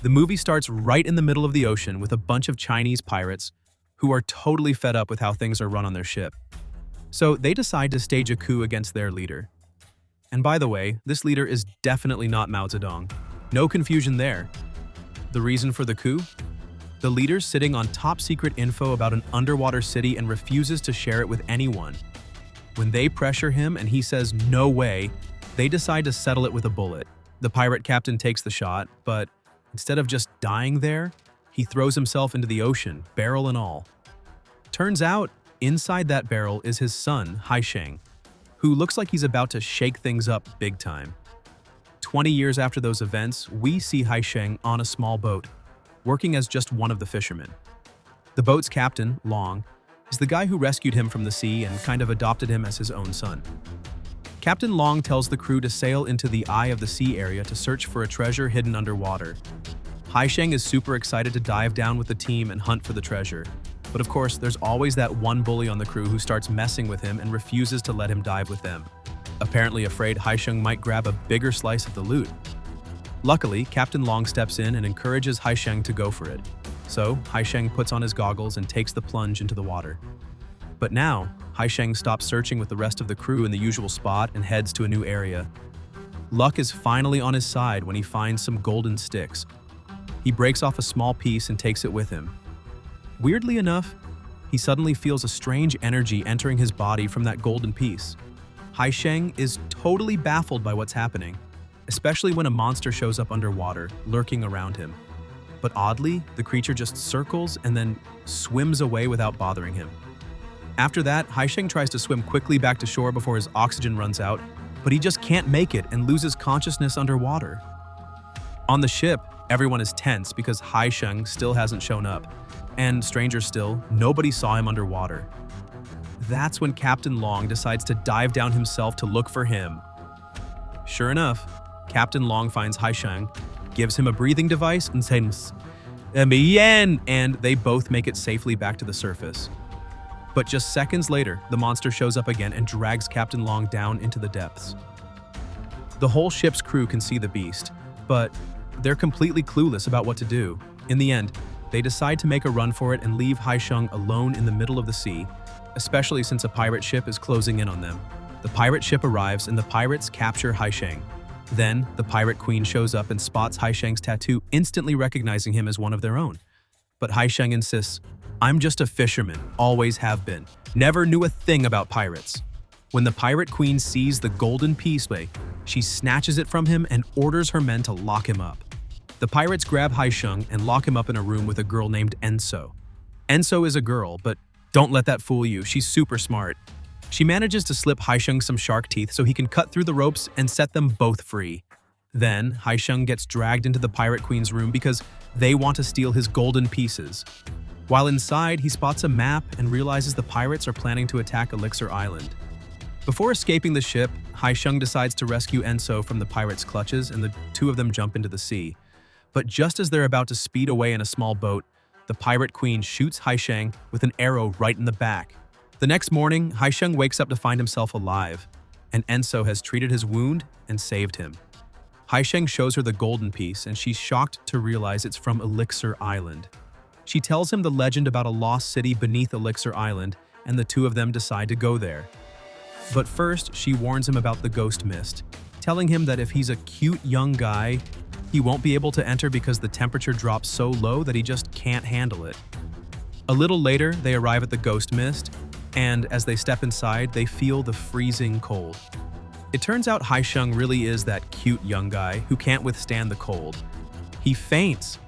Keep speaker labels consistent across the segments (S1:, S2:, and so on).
S1: The movie starts right in the middle of the ocean with a bunch of Chinese pirates who are totally fed up with how things are run on their ship. So they decide to stage a coup against their leader. And by the way, this leader is definitely not Mao Zedong. No confusion there. The reason for the coup? The leader's sitting on top-secret info about an underwater city and refuses to share it with anyone. When they pressure him and he says no way, they decide to settle it with a bullet. The pirate captain takes the shot, but instead of just dying there, he throws himself into the ocean, barrel and all. Turns out, inside that barrel is his son, Haisheng, who looks like he's about to shake things up big time. 20 years after those events, we see Haisheng on a small boat, working as just one of the fishermen. The boat's captain, Long, is the guy who rescued him from the sea and kind of adopted him as his own son. Captain Long tells the crew to sail into the eye of the sea area to search for a treasure hidden underwater. Haisheng is super excited to dive down with the team and hunt for the treasure. But of course, there's always that one bully on the crew who starts messing with him and refuses to let him dive with them, apparently afraid Haisheng might grab a bigger slice of the loot. Luckily, Captain Long steps in and encourages Haisheng to go for it. So, Haisheng puts on his goggles and takes the plunge into the water. But now, Haisheng stops searching with the rest of the crew in the usual spot and heads to a new area. Luck is finally on his side when he finds some golden sticks. He breaks off a small piece and takes it with him. Weirdly enough, he suddenly feels a strange energy entering his body from that golden piece. Haisheng is totally baffled by what's happening, especially when a monster shows up underwater, lurking around him. But oddly, the creature just circles and then swims away without bothering him. After that, Haisheng tries to swim quickly back to shore before his oxygen runs out, but he just can't make it and loses consciousness underwater. On the ship, everyone is tense because Haisheng still hasn't shown up, and stranger still, nobody saw him underwater. That's when Captain Long decides to dive down himself to look for him. Sure enough, Captain Long finds Haisheng, gives him a breathing device, and says, and they both make it safely back to the surface. But just seconds later, the monster shows up again and drags Captain Long down into the depths. The whole ship's crew can see the beast, but they're completely clueless about what to do. In the end, they decide to make a run for it and leave Haisheng alone in the middle of the sea, especially since a pirate ship is closing in on them. The pirate ship arrives and the pirates capture Haisheng. Then, the pirate queen shows up and spots Haisheng's tattoo, instantly recognizing him as one of their own. But Haisheng insists, "I'm just a fisherman, always have been. Never knew a thing about pirates." When the pirate queen sees the golden piece, she snatches it from him and orders her men to lock him up. The pirates grab Haisheng and lock him up in a room with a girl named Enso. Enso is a girl, but don't let that fool you, she's super smart. She manages to slip Haisheng some shark teeth so he can cut through the ropes and set them both free. Then, Haisheng gets dragged into the pirate queen's room because they want to steal his golden pieces. While inside, he spots a map and realizes the pirates are planning to attack Elixir Island. Before escaping the ship, Haisheng decides to rescue Enso from the pirates' clutches and the two of them jump into the sea. But just as they're about to speed away in a small boat, the pirate queen shoots Haisheng with an arrow right in the back. The next morning, Haisheng wakes up to find himself alive, and Enso has treated his wound and saved him. Haisheng shows her the golden piece, and she's shocked to realize it's from Elixir Island. She tells him the legend about a lost city beneath Elixir Island, and the two of them decide to go there. But first, she warns him about the ghost mist, telling him that if he's a cute young guy, he won't be able to enter because the temperature drops so low that he just can't handle it. A little later, they arrive at the ghost mist, and as they step inside, they feel the freezing cold. It turns out Haisheng really is that cute young guy who can't withstand the cold. He faints.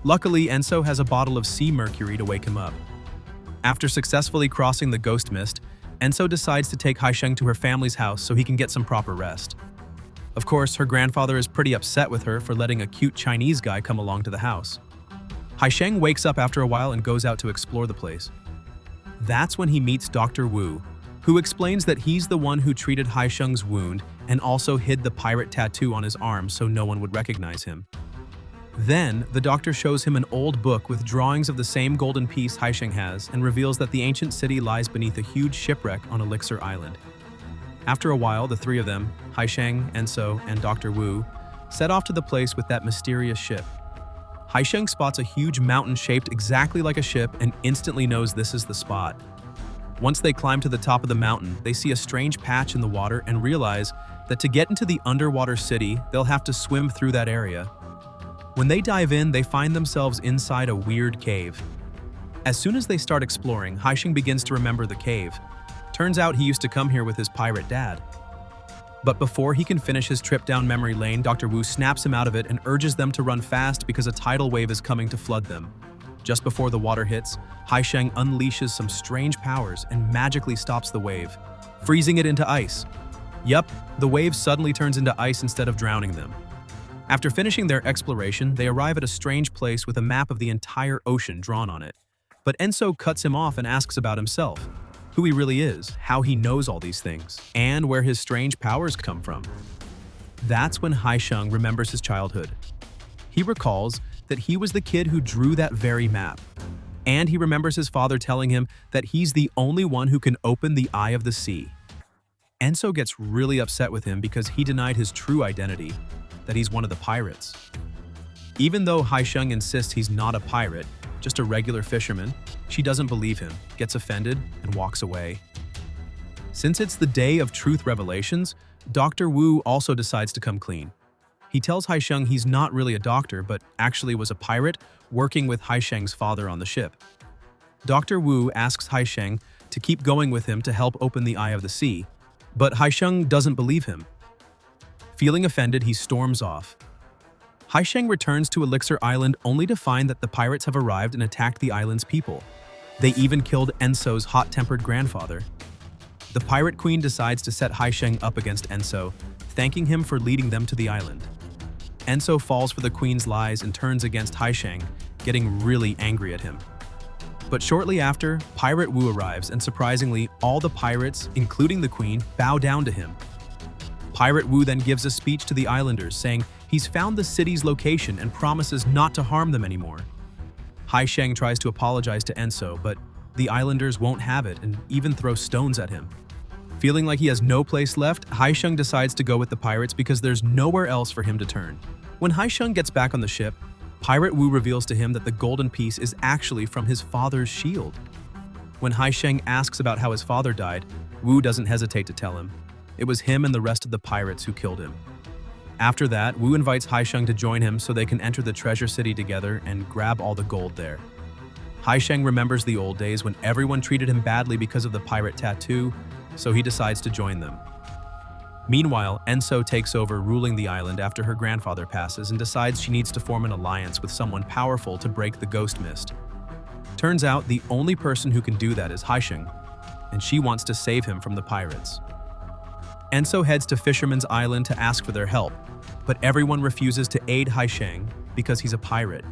S1: Luckily, Enso has a bottle of sea mercury to wake him up. After successfully crossing the ghost mist, Enso decides to take Haisheng to her family's house so he can get some proper rest. Of course, her grandfather is pretty upset with her for letting a cute Chinese guy come along to the house. Haisheng wakes up after a while and goes out to explore the place. That's when he meets Dr. Wu, who explains that he's the one who treated Haisheng's wound and also hid the pirate tattoo on his arm so no one would recognize him. Then, the doctor shows him an old book with drawings of the same golden piece Haisheng has and reveals that the ancient city lies beneath a huge shipwreck on Elixir Island. After a while, the three of them, Haisheng, Enso, and Dr. Wu, set off to the place with that mysterious ship. Haisheng spots a huge mountain shaped exactly like a ship and instantly knows this is the spot. Once they climb to the top of the mountain, they see a strange patch in the water and realize that to get into the underwater city, they'll have to swim through that area. When they dive in, they find themselves inside a weird cave. As soon as they start exploring, Haisheng begins to remember the cave. Turns out he used to come here with his pirate dad. But before he can finish his trip down memory lane, Dr. Wu snaps him out of it and urges them to run fast because a tidal wave is coming to flood them. Just before the water hits, Haisheng unleashes some strange powers and magically stops the wave, freezing it into ice. Yup, the wave suddenly turns into ice instead of drowning them. After finishing their exploration, they arrive at a strange place with a map of the entire ocean drawn on it. But Enso cuts him off and asks about himself, who he really is, how he knows all these things, and where his strange powers come from. That's when Haisheng remembers his childhood. He recalls that he was the kid who drew that very map, and he remembers his father telling him that he's the only one who can open the Eye of the Sea. Enso gets really upset with him because he denied his true identity, that he's one of the pirates. Even though Haisheng insists he's not a pirate, just a regular fisherman, she doesn't believe him, gets offended, and walks away. Since it's the day of truth revelations, Dr. Wu also decides to come clean. He tells Haisheng he's not really a doctor, but actually was a pirate working with Haisheng's father on the ship. Dr. Wu asks Haisheng to keep going with him to help open the Eye of the Sea, but Haisheng doesn't believe him. Feeling offended, he storms off. Haisheng returns to Elixir Island only to find that the pirates have arrived and attacked the island's people. They even killed Enso's hot-tempered grandfather. The pirate queen decides to set Haisheng up against Enso, thanking him for leading them to the island. Enso falls for the queen's lies and turns against Haisheng, getting really angry at him. But shortly after, Pirate Wu arrives, and surprisingly, all the pirates, including the queen, bow down to him. Pirate Wu then gives a speech to the islanders, saying he's found the city's location and promises not to harm them anymore. Haisheng tries to apologize to Enso, but the islanders won't have it and even throw stones at him. Feeling like he has no place left, Haisheng decides to go with the pirates because there's nowhere else for him to turn. When Haisheng gets back on the ship, Pirate Wu reveals to him that the golden piece is actually from his father's shield. When Haisheng asks about how his father died, Wu doesn't hesitate to tell him. It was him and the rest of the pirates who killed him. After that, Wu invites Haisheng to join him so they can enter the treasure city together and grab all the gold there. Haisheng remembers the old days when everyone treated him badly because of the pirate tattoo, so he decides to join them. Meanwhile, Enso takes over ruling the island after her grandfather passes and decides she needs to form an alliance with someone powerful to break the ghost mist. Turns out the only person who can do that is Haisheng, and she wants to save him from the pirates. Enso heads to Fisherman's Island to ask for their help, but everyone refuses to aid Haisheng because he's a pirate.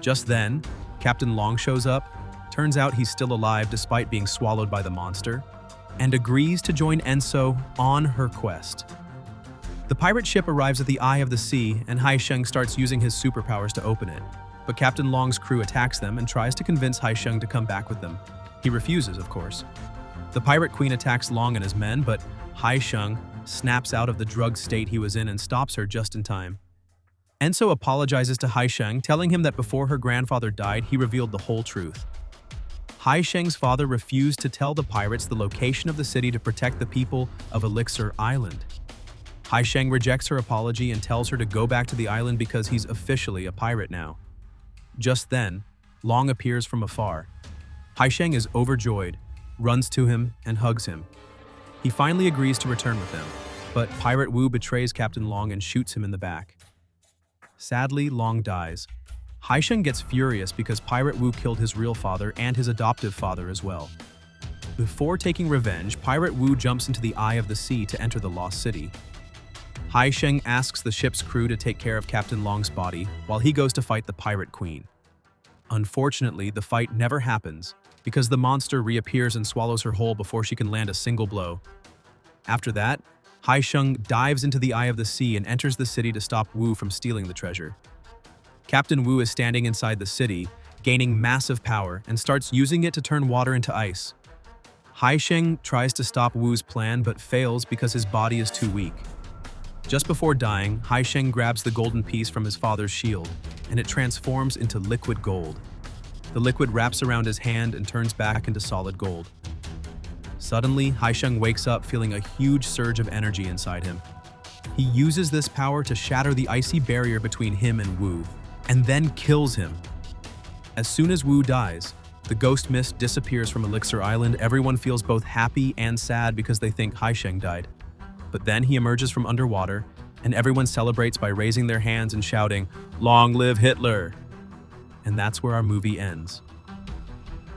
S1: Just then, Captain Long shows up. Turns out he's still alive despite being swallowed by the monster, and agrees to join Enso on her quest. The pirate ship arrives at the Eye of the Sea, and Haisheng starts using his superpowers to open it. But Captain Long's crew attacks them and tries to convince Haisheng to come back with them. He refuses, of course. The pirate queen attacks Long and his men, but Haisheng snaps out of the drugged state he was in and stops her just in time. Enso apologizes to Haisheng, telling him that before her grandfather died, he revealed the whole truth. Haisheng's father refused to tell the pirates the location of the city to protect the people of Elixir Island. Haisheng rejects her apology and tells her to go back to the island because he's officially a pirate now. Just then, Long appears from afar. Haisheng is overjoyed, runs to him, and hugs him. He finally agrees to return with them, but Pirate Wu betrays Captain Long and shoots him in the back. Sadly, Long dies. Haisheng gets furious because Pirate Wu killed his real father and his adoptive father as well. Before taking revenge, Pirate Wu jumps into the Eye of the Sea to enter the Lost City. Haisheng asks the ship's crew to take care of Captain Long's body while he goes to fight the Pirate Queen. Unfortunately, the fight never happens because the monster reappears and swallows her whole before she can land a single blow. After that, Haisheng dives into the Eye of the Sea and enters the city to stop Wu from stealing the treasure. Captain Wu is standing inside the city, gaining massive power, and starts using it to turn water into ice. Haisheng tries to stop Wu's plan but fails because his body is too weak. Just before dying, Haisheng grabs the golden piece from his father's shield. and it transforms into liquid gold. The liquid wraps around his hand and turns back into solid gold. Suddenly, Haisheng wakes up feeling a huge surge of energy inside him. He uses this power to shatter the icy barrier between him and Wu, and then kills him. As soon as Wu dies, the ghost mist disappears from Elixir Island. Everyone feels both happy and sad because they think Haisheng died. But then he emerges from underwater, and everyone celebrates by raising their hands and shouting, "Long live Hitler!" And that's where our movie ends.